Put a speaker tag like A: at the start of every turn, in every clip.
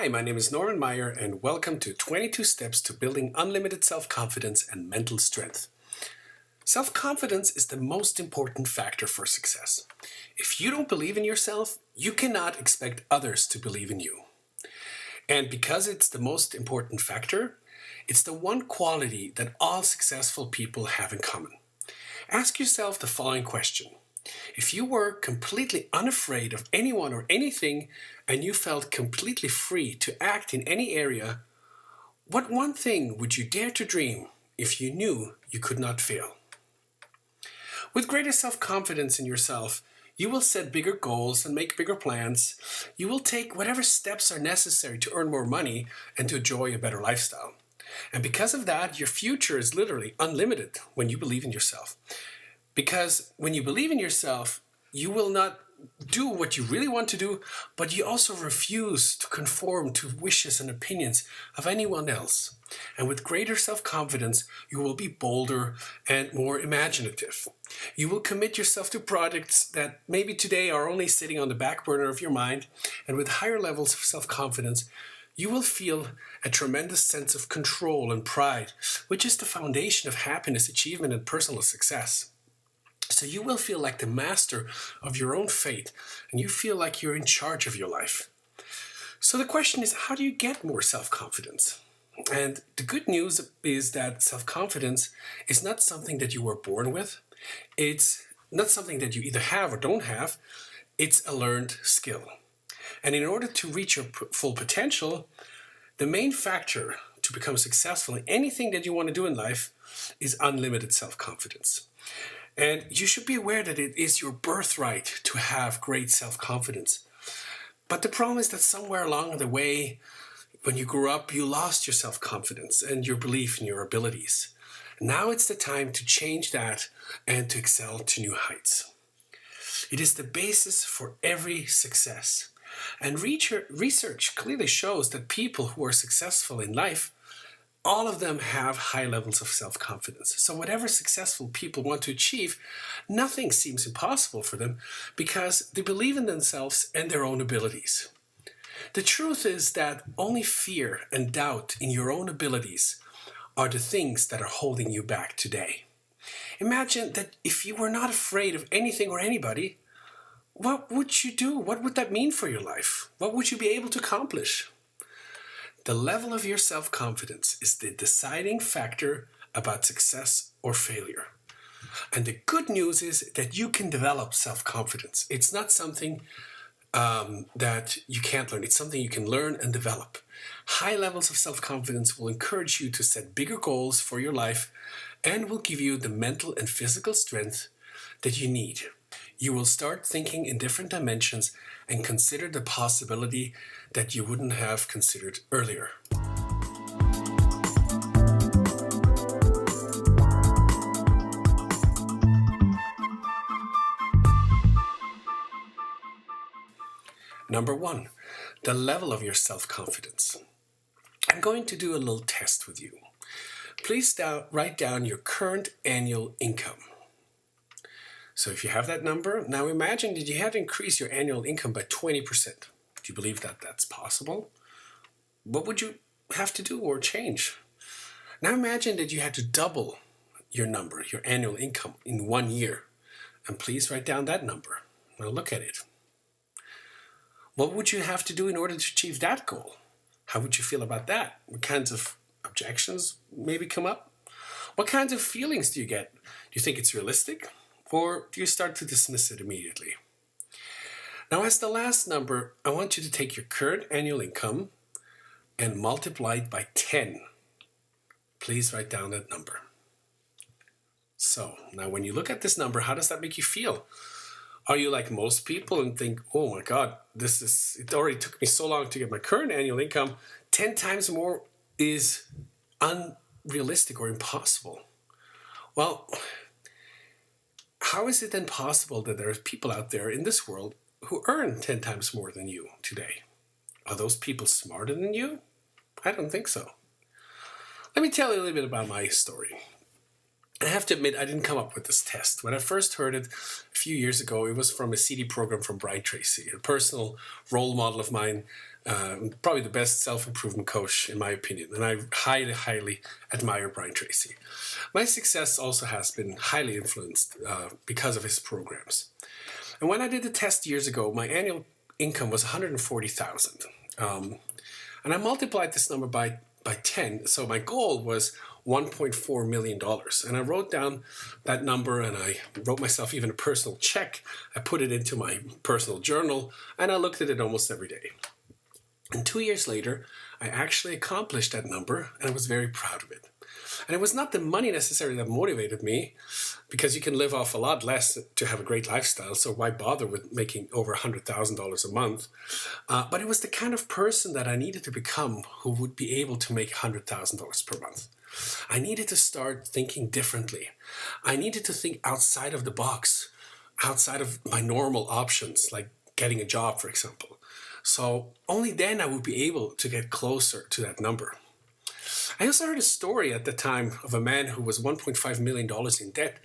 A: Hi, my name is Norman Meyer, and welcome to 22 Steps to Building Unlimited Self-Confidence and Mental Strength. Self-confidence is the most important factor for success. If you don't believe in yourself, you cannot expect others to believe in you. And because it's the most important factor, it's the one quality that all successful people have in common. Ask yourself the following question. If you were completely unafraid of anyone or anything and you felt completely free to act in any area, what one thing would you dare to dream if you knew you could not fail? With greater self-confidence in yourself, you will set bigger goals and make bigger plans. You will take whatever steps are necessary to earn more money and to enjoy a better lifestyle. And because of that, your future is literally unlimited when you believe in yourself. Because when you believe in yourself, you will not do what you really want to do, but you also refuse to conform to wishes and opinions of anyone else. And with greater self-confidence, you will be bolder and more imaginative. You will commit yourself to projects that maybe today are only sitting on the back burner of your mind, and with higher levels of self-confidence, you will feel a tremendous sense of control and pride, which is the foundation of happiness, achievement, and personal success. So you will feel like the master of your own fate, and you feel like you're in charge of your life. So the question is, how do you get more self-confidence? And the good news is that self-confidence is not something that you were born with. It's not something that you either have or don't have. It's a learned skill. And in order to reach your full potential, the main factor to become successful in anything that you want to do in life is unlimited self-confidence. And you should be aware that it is your birthright to have great self-confidence. But the problem is that somewhere along the way, when you grew up, you lost your self-confidence and your belief in your abilities. Now it's the time to change that and to excel to new heights. It is the basis for every success. And research clearly shows that people who are successful in life, all of them have high levels of self-confidence. So whatever successful people want to achieve, nothing seems impossible for them because they believe in themselves and their own abilities. The truth is that only fear and doubt in your own abilities are the things that are holding you back today. Imagine that if you were not afraid of anything or anybody, what would you do? What would that mean for your life? What would you be able to accomplish? The level of your self-confidence is the deciding factor about success or failure. And the good news is that you can develop self-confidence. It's not something that you can't learn. It's something you can learn and develop. High levels of self-confidence will encourage you to set bigger goals for your life and will give you the mental and physical strength that you need. You will start thinking in different dimensions and consider the possibility that you wouldn't have considered earlier. Number 1, the level of your self-confidence. I'm going to do a little test with you. Please write down your current annual income. So if you have that number, now imagine that you had to increase your annual income by 20%. Do you believe that that's possible? What would you have to do or change? Now imagine that you had to double your number, your annual income, in 1 year. And please write down that number. Now look at it. What would you have to do in order to achieve that goal? How would you feel about that? What kinds of objections maybe come up? What kinds of feelings do you get? Do you think it's realistic? Or do you start to dismiss it immediately? Now, as the last number, I want you to take your current annual income and multiply it by 10. Please write down that number. So, now when you look at this number, how does that make you feel? Are you like most people and think, oh my God, it already took me so long to get my current annual income. 10 times more is unrealistic or impossible. Well, how is it then possible that there are people out there in this world who earn 10 times more than you today? Are those people smarter than you? I don't think so. Let me tell you a little bit about my story. I have to admit, I didn't come up with this test. When I first heard it a few years ago, it was from a CD program from Brian Tracy, a personal role model of mine probably the best self-improvement coach in my opinion, and I highly, highly admire Brian Tracy. My success also has been highly influenced because of his programs. And when I did the test years ago, my annual income was $140,000. And I multiplied this number by 10. So my goal was $1.4 million. And I wrote down that number and I wrote myself even a personal check. I put it into my personal journal and I looked at it almost every day. And 2 years later, I actually accomplished that number and I was very proud of it. And it was not the money necessarily that motivated me, because you can live off a lot less to have a great lifestyle, so why bother with making over $100,000 a month? But it was the kind of person that I needed to become who would be able to make $100,000 per month. I needed to start thinking differently. I needed to think outside of the box, outside of my normal options, like getting a job, for example. So only then I would be able to get closer to that number. I also heard a story at the time of a man who was $1.5 million in debt,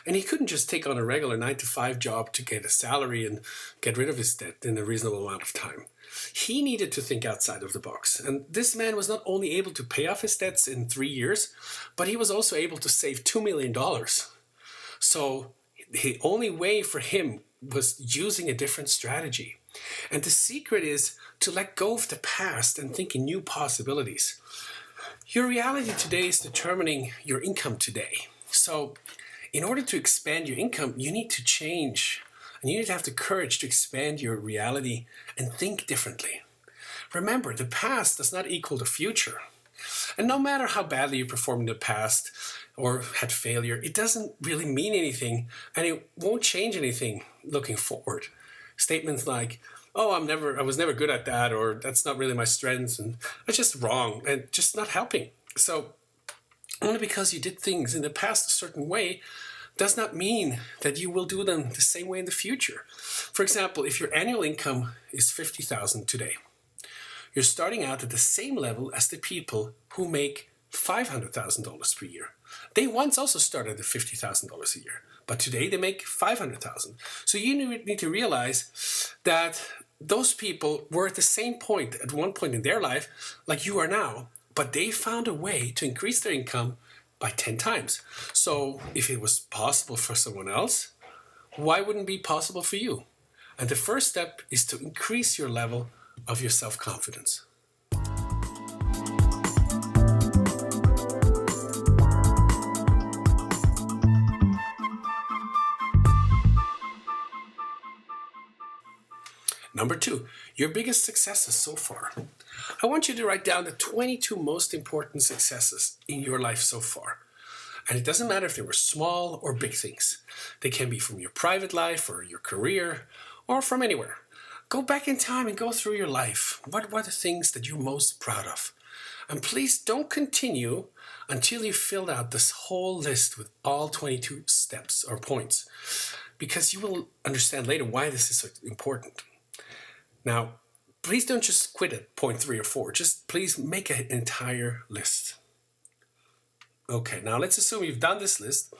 A: and he couldn't just take on a regular 9-to-5 job to get a salary and get rid of his debt in a reasonable amount of time. He needed to think outside of the box, and this man was not only able to pay off his debts in 3 years, but he was also able to save $2 million. So the only way for him was using a different strategy. And the secret is to let go of the past and think in new possibilities. Your reality today is determining your income today. So in order to expand your income, you need to change, and you need to have the courage to expand your reality and think differently. Remember, the past does not equal the future. And no matter how badly you performed in the past or had failure, it doesn't really mean anything, and it won't change anything looking forward. Statements like, oh, I was never good at that, or that's not really my strength, and that's just wrong and just not helping. So only because you did things in the past a certain way does not mean that you will do them the same way in the future. For example, if your annual income is $50,000 today, you're starting out at the same level as the people who make $500,000 per year. They once also started at $50,000 a year, but today they make $500,000. So you need to realize that those people were at the same point at one point in their life like you are now, but they found a way to increase their income by 10 times. So if it was possible for someone else, why wouldn't it be possible for you? And the first step is to increase your level of your self-confidence. Number 2, your biggest successes so far. I want you to write down the 22 most important successes in your life so far. And it doesn't matter if they were small or big things. They can be from your private life or your career or from anywhere. Go back in time and go through your life. What were the things that you're most proud of? And please don't continue until you've filled out this whole list with all 22 steps or points, because you will understand later why this is so important. Now, please don't just quit at point 3 or 4. Just please make an entire list. Okay, now let's assume you've done this list.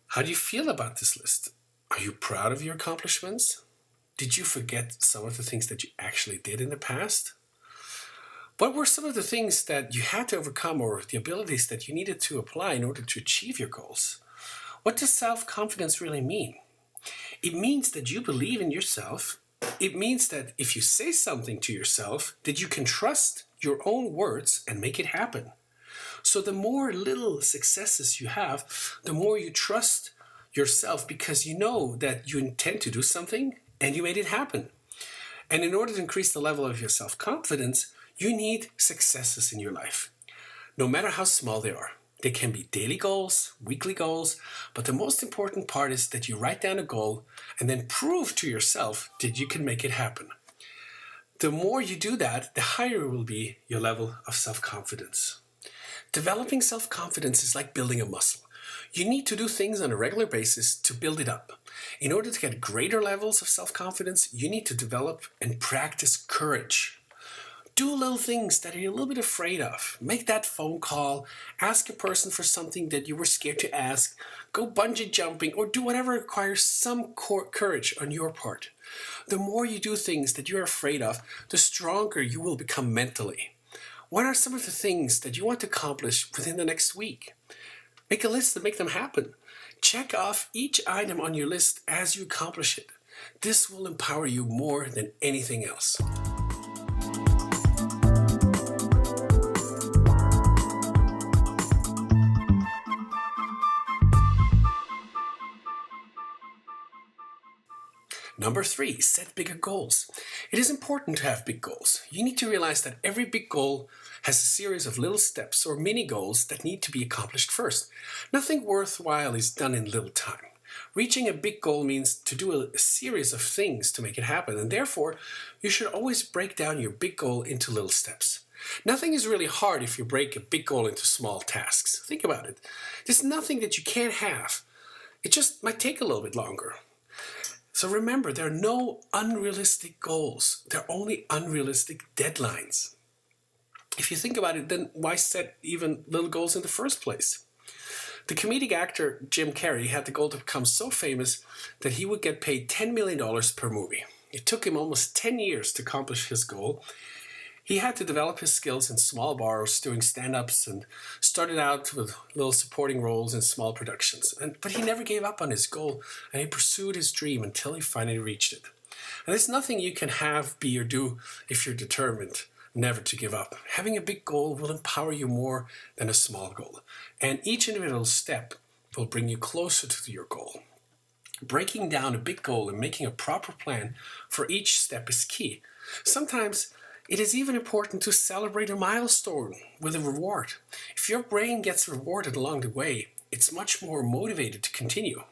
A: How do you feel about this list? Are you proud of your accomplishments? Did you forget some of the things that you actually did in the past? What were some of the things that you had to overcome, or the abilities that you needed to apply in order to achieve your goals? What does self-confidence really mean? It means that you believe in yourself. It means that if you say something to yourself, that you can trust your own words and make it happen. So the more little successes you have, the more you trust yourself, because you know that you intend to do something and you made it happen. And in order to increase the level of your self-confidence, you need successes in your life, no matter how small they are. They can be daily goals, weekly goals, but the most important part is that you write down a goal and then prove to yourself that you can make it happen. The more you do that, the higher will be your level of self-confidence. Developing self-confidence is like building a muscle. You need to do things on a regular basis to build it up. In order to get greater levels of self-confidence, you need to develop and practice courage. Do little things that you're a little bit afraid of. Make that phone call, ask a person for something that you were scared to ask, go bungee jumping, or do whatever requires some courage on your part. The more you do things that you're afraid of, the stronger you will become mentally. What are some of the things that you want to accomplish within the next week? Make a list and make them happen. Check off each item on your list as you accomplish it. This will empower you more than anything else. Number 3, set bigger goals. It is important to have big goals. You need to realize that every big goal has a series of little steps or mini goals that need to be accomplished first. Nothing worthwhile is done in little time. Reaching a big goal means to do a series of things to make it happen, and therefore you should always break down your big goal into little steps. Nothing is really hard if you break a big goal into small tasks. Think about it. There's nothing that you can't have. It just might take a little bit longer. So remember, there are no unrealistic goals. There are only unrealistic deadlines. If you think about it, then why set even little goals in the first place? The comedic actor Jim Carrey had the goal to become so famous that he would get paid $10 million per movie. It took him almost 10 years to accomplish his goal. He had to develop his skills in small bars, doing stand-ups, and started out with little supporting roles in small productions. But he never gave up on his goal, and he pursued his dream until he finally reached it. And there's nothing you can have, be, or do if you're determined never to give up. Having a big goal will empower you more than a small goal, and each individual step will bring you closer to your goal. Breaking down a big goal and making a proper plan for each step is key. Sometimes it is even important to celebrate a milestone with a reward. If your brain gets rewarded along the way, it's much more motivated to continue.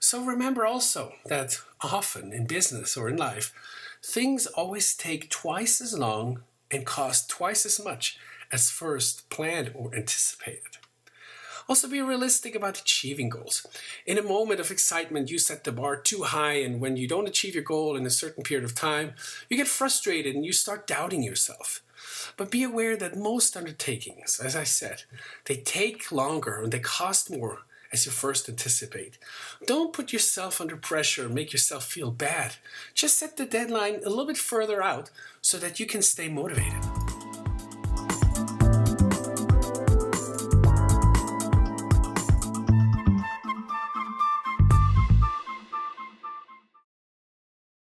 A: So remember also that often in business or in life, things always take twice as long and cost twice as much as first planned or anticipated. Also, be realistic about achieving goals. In a moment of excitement, you set the bar too high, and when you don't achieve your goal in a certain period of time, you get frustrated and you start doubting yourself. But be aware that most undertakings, as I said, they take longer and they cost more as you first anticipate. Don't put yourself under pressure and make yourself feel bad. Just set the deadline a little bit further out so that you can stay motivated.